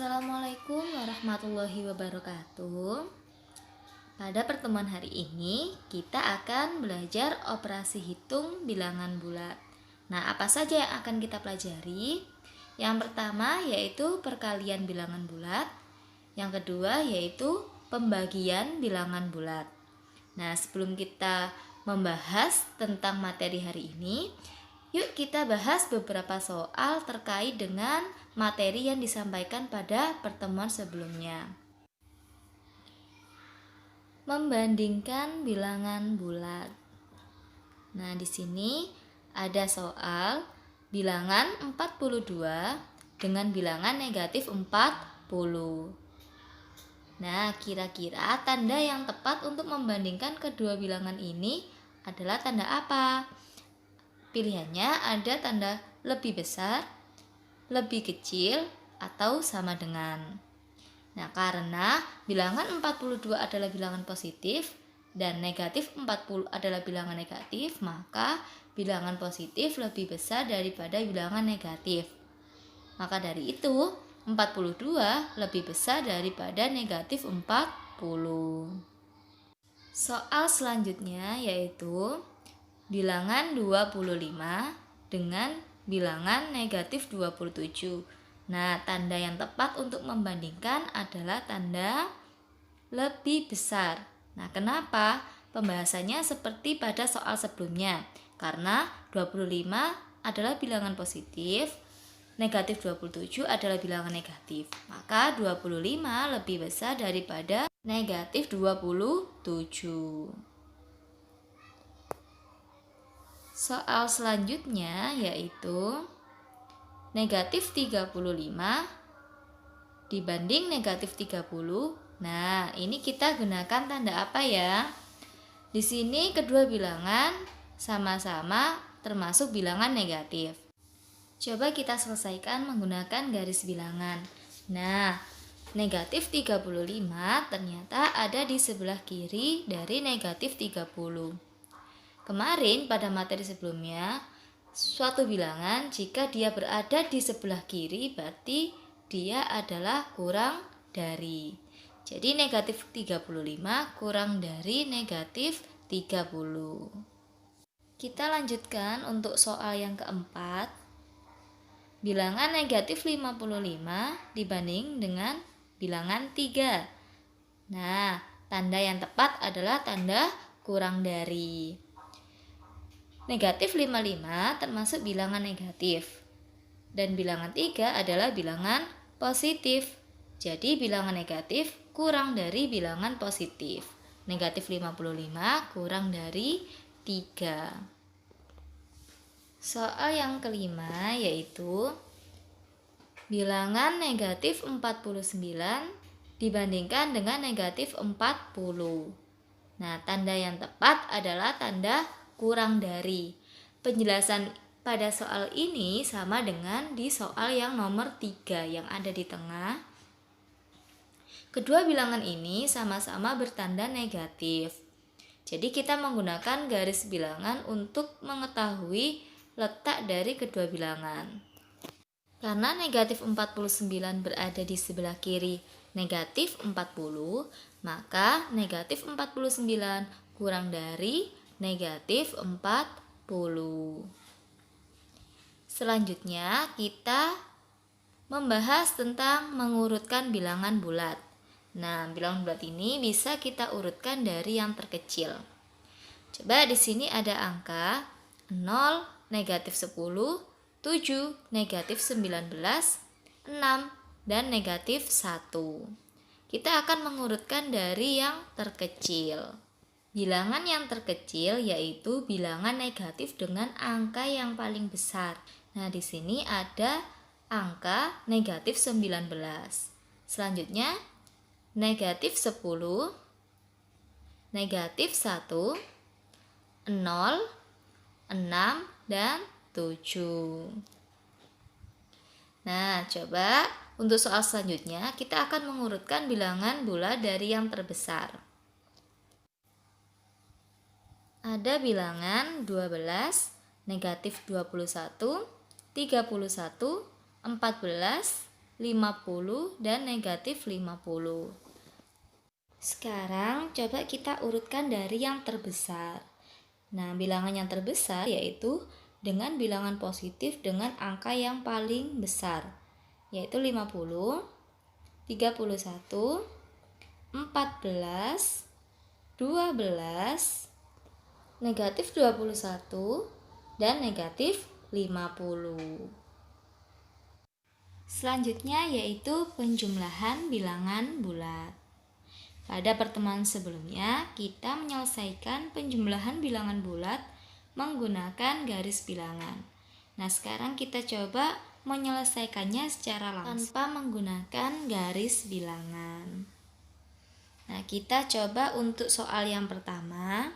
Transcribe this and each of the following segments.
Assalamualaikum warahmatullahi wabarakatuh. Pada pertemuan hari ini kita akan belajar operasi hitung bilangan bulat. Nah, apa saja yang akan kita pelajari? Yang pertama yaitu perkalian bilangan bulat. Yang kedua yaitu pembagian bilangan bulat. Nah, sebelum kita membahas tentang materi hari ini, yuk kita bahas beberapa soal terkait dengan materi yang disampaikan pada pertemuan sebelumnya. Membandingkan bilangan bulat. Nah, di sini ada soal bilangan 42 dengan bilangan negatif 40. Nah, kira-kira tanda yang tepat untuk membandingkan kedua bilangan ini adalah tanda apa? Pilihannya ada tanda lebih besar, lebih kecil, atau sama dengan. Nah, karena bilangan 42 adalah bilangan positif dan negatif 40 adalah bilangan negatif, maka bilangan positif lebih besar daripada bilangan negatif. Maka dari itu, 42 lebih besar daripada negatif 40. Soal selanjutnya yaitu bilangan 25 dengan bilangan negatif 27. Nah, tanda yang tepat untuk membandingkan adalah tanda lebih besar. Nah, kenapa? Pembahasannya seperti pada soal sebelumnya. Karena 25 adalah bilangan positif, negatif 27 adalah bilangan negatif. Maka 25 lebih besar daripada negatif 27. Soal selanjutnya yaitu negatif 35 dibanding negatif 30. Nah, ini kita gunakan tanda apa ya? Di sini kedua bilangan sama-sama termasuk bilangan negatif. Coba kita selesaikan menggunakan garis bilangan. Nah, negatif 35 ternyata ada di sebelah kiri dari negatif 30. Kemarin pada materi sebelumnya, suatu bilangan jika dia berada di sebelah kiri berarti dia adalah kurang dari. Jadi negatif 35 kurang dari negatif 30. Kita lanjutkan untuk soal yang keempat. Bilangan negatif 55 dibanding dengan bilangan 3. Nah, tanda yang tepat adalah tanda kurang dari. Negatif 55 termasuk bilangan negatif. Dan bilangan 3 adalah bilangan positif. Jadi bilangan negatif kurang dari bilangan positif. Negatif 55 kurang dari 3. Soal yang kelima yaitu bilangan negatif 49 dibandingkan dengan negatif 40. Nah, tanda yang tepat adalah tanda kurang dari. Penjelasan pada soal ini sama dengan di soal yang nomor 3 yang ada di tengah. Kedua bilangan ini sama-sama bertanda negatif. Jadi kita menggunakan garis bilangan untuk mengetahui letak dari kedua bilangan. Karena negatif 49 berada di sebelah kiri negatif 40, maka negatif 49 kurang dari negatif 40. Selanjutnya kita membahas tentang mengurutkan bilangan bulat. Nah, bilangan bulat ini bisa kita urutkan dari yang terkecil. Coba di sini ada angka 0, negatif 10, 7, negatif 19, 6, dan negatif 1. Kita akan mengurutkan dari yang terkecil. Bilangan yang terkecil yaitu bilangan negatif dengan angka yang paling besar. Nah, di sini ada angka negatif 19. Selanjutnya, negatif 10, negatif 1, 0, 6, dan 7. Nah, coba untuk soal selanjutnya kita akan mengurutkan bilangan bulat dari yang terbesar. Ada bilangan 12, negatif 21, 31, 14, 50 dan negatif 50. Sekarang coba kita urutkan dari yang terbesar. Nah, bilangan yang terbesar yaitu dengan bilangan positif dengan angka yang paling besar, yaitu 50, 31, 14, 12, negatif 21, dan negatif 50. Selanjutnya yaitu penjumlahan bilangan bulat. Pada pertemuan sebelumnya, kita menyelesaikan penjumlahan bilangan bulat menggunakan garis bilangan. Nah, sekarang kita coba menyelesaikannya secara langsung tanpa menggunakan garis bilangan. Nah, kita coba untuk soal yang pertama.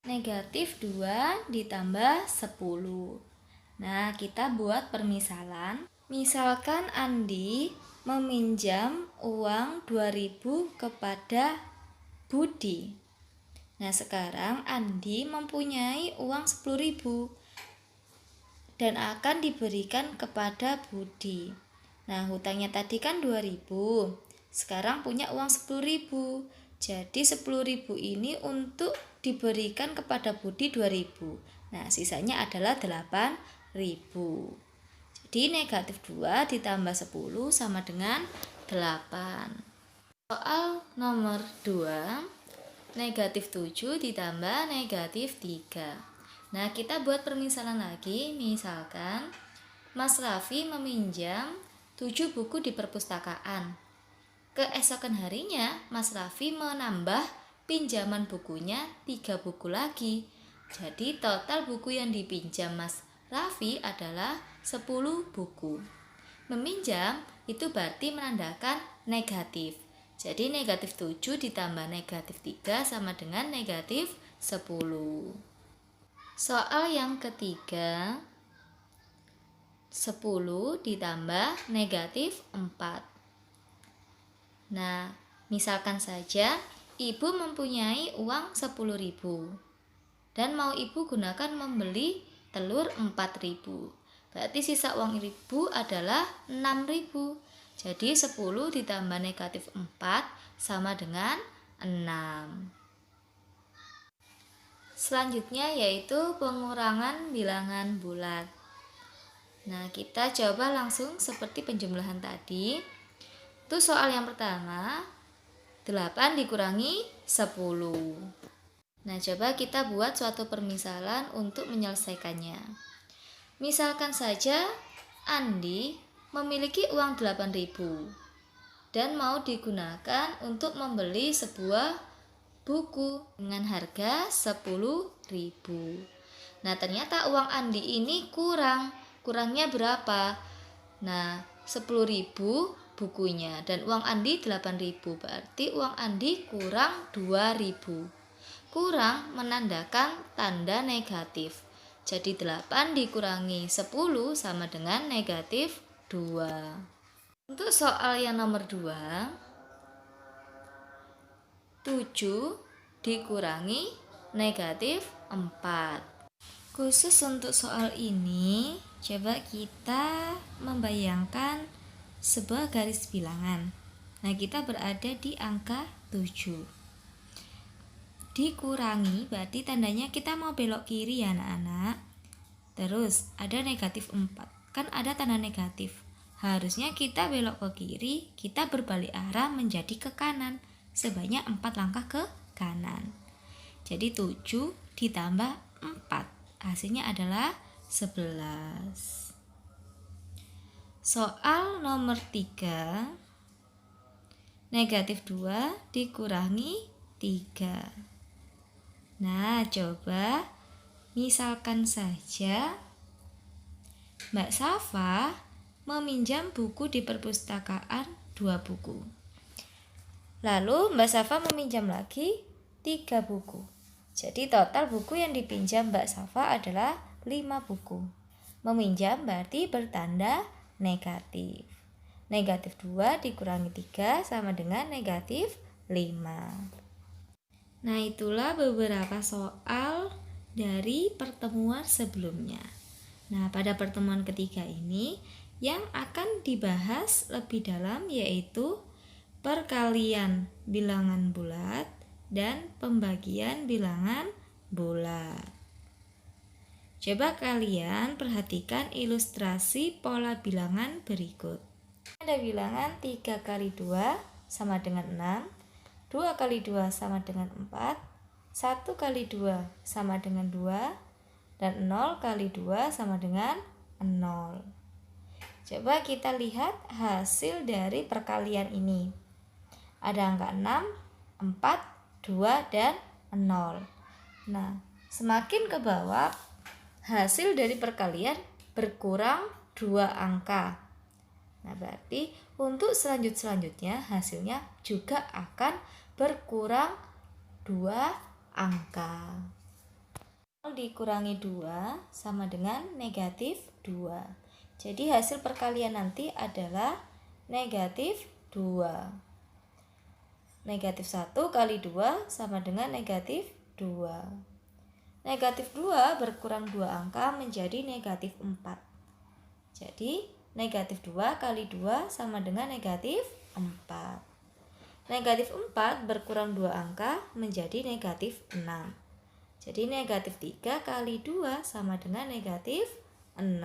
Negatif 2 ditambah 10. Nah, kita buat permisalan. Misalkan Andi meminjam uang 2000 kepada Budi. Nah, sekarang Andi mempunyai uang 10.000 dan akan diberikan kepada Budi. Nah, hutangnya tadi kan 2000. Sekarang punya uang 10.000. Jadi 10.000 ini untuk diberikan kepada Budi 2000. Nah, sisanya adalah 8.000. Jadi negatif 2 ditambah 10 sama dengan 8. Soal nomor 2, negatif 7 ditambah negatif 3. Nah, kita buat permisalan lagi. Misalkan Mas Raffi meminjam 7 buku di perpustakaan. Keesokan harinya Mas Raffi menambah pinjaman bukunya 3 buku lagi. Jadi total buku yang dipinjam Mas Raffi adalah 10 buku. Meminjam itu berarti menandakan negatif. Jadi negatif 7 ditambah negatif 3 sama dengan negatif 10. Soal yang ketiga, 10 ditambah negatif 4. Nah, misalkan saja ibu mempunyai uang 10.000 dan mau ibu gunakan membeli telur 4.000. Berarti sisa uang ibu adalah 6.000. Jadi 10 ditambah negatif 4 sama dengan 6. Selanjutnya yaitu pengurangan bilangan bulat. Nah, kita coba langsung seperti penjumlahan tadi. Itu soal yang pertama, 8 dikurangi 10. Nah, coba kita buat suatu permisalan untuk menyelesaikannya. Misalkan saja Andi memiliki uang 8.000 dan mau digunakan untuk membeli sebuah buku dengan harga 10.000. Nah, ternyata uang Andi ini kurangnya berapa? Nah, 10.000 bukunya dan uang Andi 8.000, berarti uang Andi kurang 2.000. Kurang menandakan tanda negatif. Jadi 8 dikurangi 10 sama dengan negatif 2. Untuk soal yang nomor 2, 7 dikurangi negatif 4. Khusus untuk soal ini, coba kita membayangkan sebuah garis bilangan. Nah, kita berada di angka 7. Dikurangi berarti tandanya kita mau belok kiri ya anak-anak. Terus ada negatif 4. Kan ada tanda negatif. Harusnya kita belok ke kiri, kita berbalik arah menjadi ke kanan. Sebanyak 4 langkah ke kanan. Jadi 7 ditambah 4. Hasilnya adalah 11. Soal nomor 3, negatif 2 dikurangi 3. Nah, coba misalkan saja Mbak Safa meminjam buku di perpustakaan 2 buku. Lalu Mbak Safa meminjam lagi 3 buku. Jadi total buku yang dipinjam Mbak Safa adalah 5 buku. Meminjam berarti bertanda negatif. Negatif 2 dikurangi 3 sama dengan negatif 5. Nah, itulah beberapa soal dari pertemuan sebelumnya. Nah, pada pertemuan ketiga ini yang akan dibahas lebih dalam yaitu perkalian bilangan bulat dan pembagian bilangan bulat. Coba kalian perhatikan ilustrasi pola bilangan berikut. Ada bilangan 3 kali 2 sama dengan 6, 2 kali 2 sama dengan 4, 1 kali 2 sama dengan 2, dan 0 kali 2 sama dengan 0. Coba kita lihat hasil dari perkalian ini. Ada angka 6, 4, 2, dan 0. Nah, semakin ke bawah, hasil dari perkalian berkurang 2 angka. Nah, berarti untuk selanjutnya hasilnya juga akan berkurang 2 angka. 0 dikurangi 2 sama dengan negatif 2. Jadi hasil perkalian nanti adalah negatif 2. Negatif 1 kali 2 sama dengan negatif 2. Negatif 2 berkurang 2 angka menjadi negatif 4. Jadi negatif 2 kali 2 sama dengan negatif 4. Negatif 4 berkurang 2 angka menjadi negatif 6. Jadi negatif 3 kali 2 sama dengan negatif 6.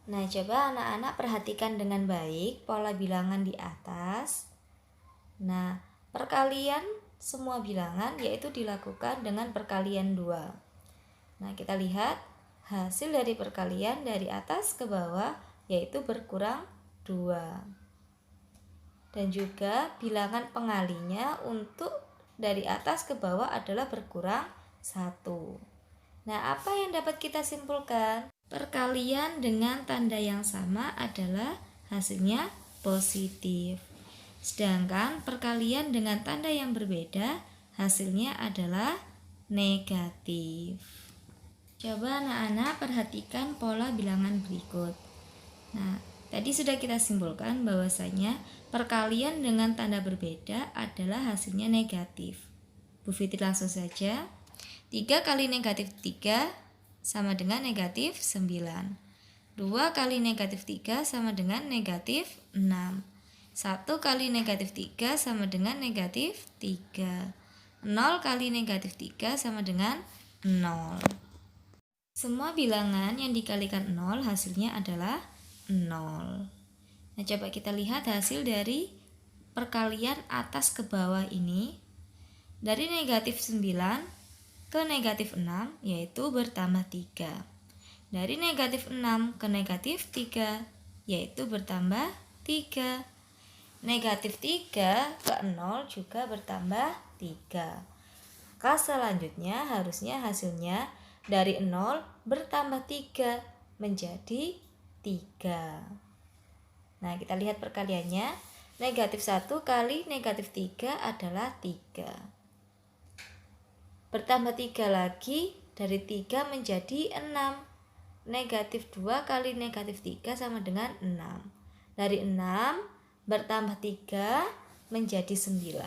Nah, coba anak-anak perhatikan dengan baik pola bilangan di atas. Nah, perkalian semua bilangan yaitu dilakukan dengan perkalian 2. Nah, kita lihat hasil dari perkalian dari atas ke bawah yaitu berkurang 2. Dan juga bilangan pengalinya untuk dari atas ke bawah adalah berkurang 1. Nah, apa yang dapat kita simpulkan? Perkalian dengan tanda yang sama adalah hasilnya positif. Sedangkan perkalian dengan tanda yang berbeda hasilnya adalah negatif. Coba anak-anak perhatikan pola bilangan berikut. Nah, tadi sudah kita simpulkan bahwasanya perkalian dengan tanda berbeda adalah hasilnya negatif. Bu Fitri langsung saja. 3 kali negatif 3 sama dengan negatif 9. 2 kali negatif 3 sama dengan negatif 6. 1 kali negatif 3 sama dengan negatif 3. 0 kali negatif 3 sama dengan 0. Semua bilangan yang dikalikan 0 hasilnya adalah 0. Nah, coba kita lihat hasil dari perkalian atas ke bawah ini. Dari negatif 9 ke negatif 6 yaitu bertambah 3. Dari negatif 6 ke negatif 3 yaitu bertambah 3. Negatif 3 ke 0 juga bertambah 3. Maka selanjutnya harusnya hasilnya dari 0 bertambah 3 menjadi 3. Nah, kita lihat perkaliannya. Negatif 1 kali negatif 3 adalah 3. Bertambah 3 lagi, dari 3 menjadi 6. Negatif 2 kali negatif 3 sama dengan 6. Dari 6 bertambah 3 menjadi 9.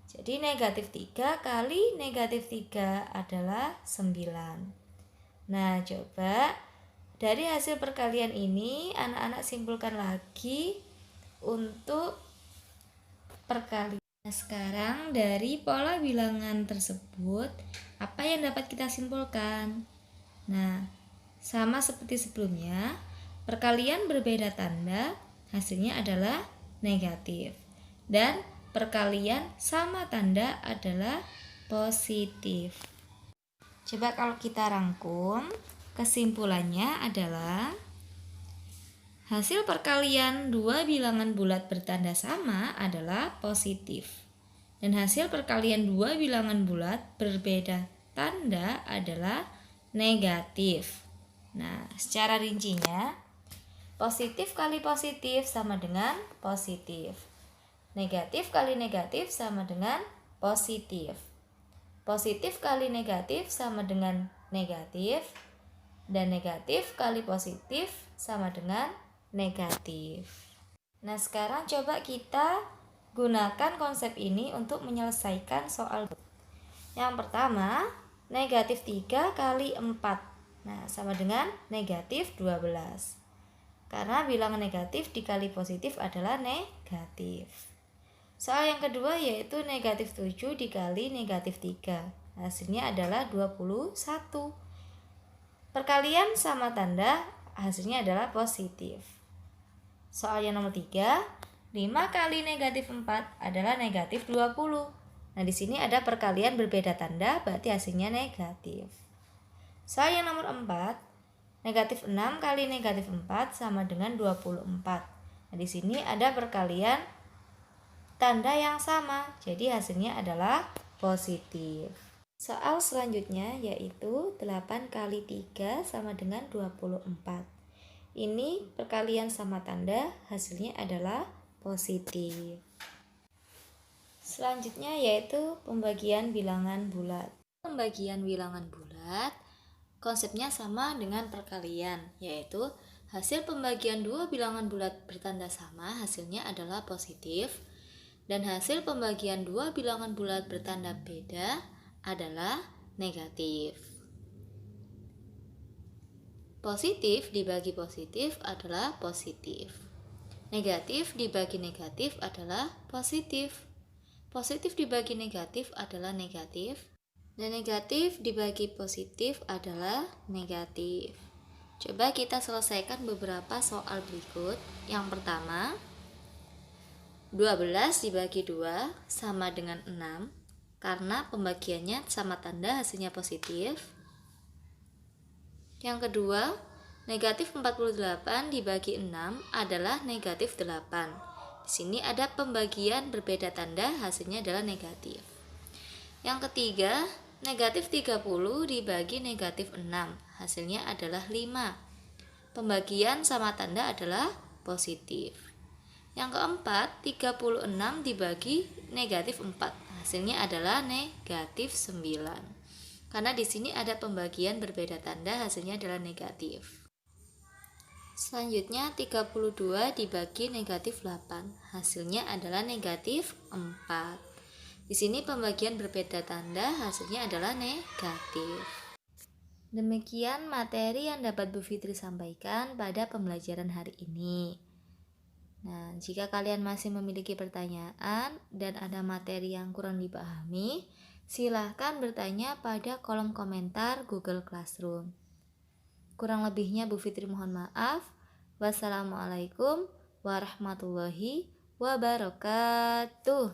Jadi negatif 3 kali negatif 3 adalah 9. Nah, coba dari hasil perkalian ini anak-anak simpulkan lagi untuk perkalian. Nah, sekarang dari pola bilangan tersebut apa yang dapat kita simpulkan? Nah, sama seperti sebelumnya, perkalian berbeda tanda hasilnya adalah negatif, dan perkalian sama tanda adalah positif. Coba kalau kita rangkum, kesimpulannya adalah hasil perkalian dua bilangan bulat bertanda sama adalah positif, dan hasil perkalian dua bilangan bulat berbeda tanda adalah negatif. Nah, secara rincinya, positif kali positif sama dengan positif. Negatif kali negatif sama dengan positif. Positif kali negatif sama dengan negatif. Dan negatif kali positif sama dengan negatif. Nah, sekarang coba kita gunakan konsep ini untuk menyelesaikan soal. Yang pertama, negatif 3 kali 4. Nah, sama dengan negatif 12. karena bilangan negatif dikali positif adalah negatif. Soal yang kedua yaitu negatif 7 dikali negatif 3. Hasilnya adalah 21. Perkalian sama tanda, hasilnya adalah positif. Soal yang nomor 3, 5 kali negatif 4 adalah negatif 20. Nah, di sini ada perkalian berbeda tanda, berarti hasilnya negatif. Soal yang nomor 4, negatif 6 kali negatif 4 sama dengan 24. Nah, di sini ada perkalian tanda yang sama, jadi hasilnya adalah positif. Soal selanjutnya yaitu 8 kali 3 sama dengan 24. Ini perkalian sama tanda, hasilnya adalah positif. Selanjutnya yaitu pembagian bilangan bulat. Pembagian bilangan bulat konsepnya sama dengan perkalian, yaitu hasil pembagian dua bilangan bulat bertanda sama hasilnya adalah positif, dan hasil pembagian dua bilangan bulat bertanda beda adalah negatif. Positif dibagi positif adalah positif. Negatif dibagi negatif adalah positif. Positif dibagi negatif adalah negatif. Dan negatif dibagi positif adalah negatif. Coba kita selesaikan beberapa soal berikut. Yang pertama, 12 dibagi 2 sama dengan 6. Karena pembagiannya sama tanda hasilnya positif. Yang kedua, negatif 48 dibagi 6 adalah negatif 8. Di sini ada pembagian berbeda tanda, hasilnya adalah negatif. Yang ketiga, negatif 30 dibagi negatif 6, hasilnya adalah 5. Pembagian sama tanda adalah positif. Yang keempat, 36 dibagi negatif 4, hasilnya adalah negatif 9. Karena di sini ada pembagian berbeda tanda, hasilnya adalah negatif. Selanjutnya 32 dibagi negatif 8, hasilnya adalah negatif 4. Di sini pembagian berbeda tanda, hasilnya adalah negatif. Demikian materi yang dapat Bu Fitri sampaikan pada pembelajaran hari ini. Nah, jika kalian masih memiliki pertanyaan dan ada materi yang kurang dipahami, silahkan bertanya pada kolom komentar Google Classroom. Kurang lebihnya Bu Fitri mohon maaf. Wassalamualaikum warahmatullahi wabarakatuh.